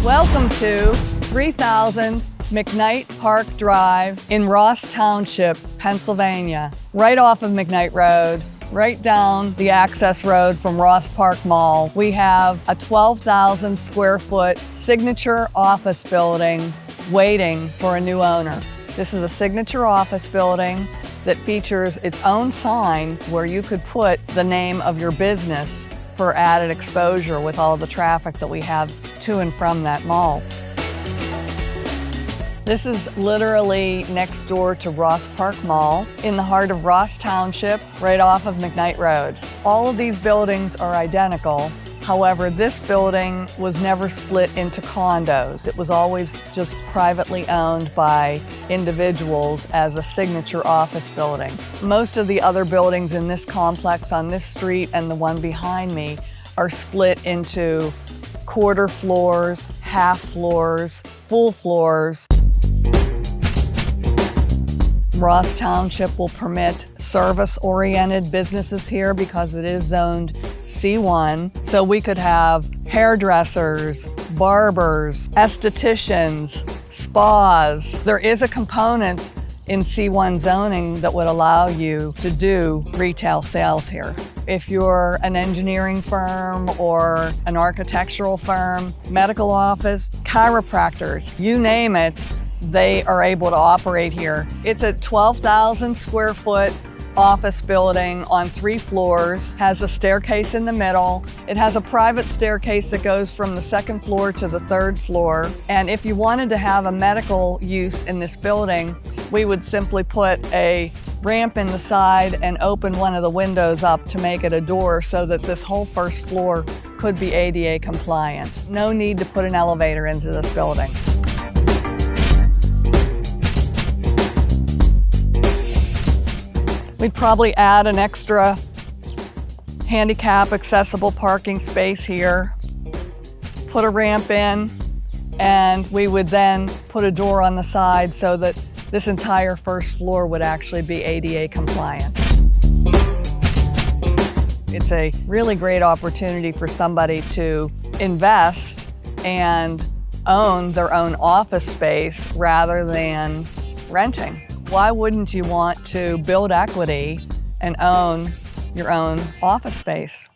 Welcome to 3000 McKnight Park Drive in Ross Township, Pennsylvania, right off of McKnight Road, right down the access road from Ross Park Mall. We have a 12,000 square foot signature office building waiting for a new owner. This is a signature office building that features its own sign where you could put the name of your business for added exposure with all the traffic that we have to and from that mall. This is literally next door to Ross Park Mall in the heart of Ross Township, right off of McKnight Road. All of these buildings are identical. However, this building was never split into condos. It was always just privately owned by individuals as a signature office building. Most of the other buildings in this complex on this street and the one behind me are split into quarter floors, half floors, full floors. Ross Township will permit service-oriented businesses here because it is zoned C1. So we could have hairdressers, barbers, estheticians, spas. There is a component in C1 zoning that would allow you to do retail sales here. If you're an engineering firm or an architectural firm, medical office, chiropractors, you name it, they are able to operate here. It's a 12,000 square foot office building on 3 floors, has a staircase in the middle. It has a private staircase that goes from the 2nd floor to the 3rd floor. And if you wanted to have a medical use in this building, we would simply put a ramp in the side and open one of the windows up to make it a door so that this whole 1st floor could be ADA compliant. No need to put an elevator into this building. We'd probably add an extra handicap accessible parking space here, put a ramp in, and we would then put a door on the side so that this entire 1st floor would actually be ADA compliant. It's a really great opportunity for somebody to invest and own their own office space rather than renting. Why wouldn't you want to build equity and own your own office space?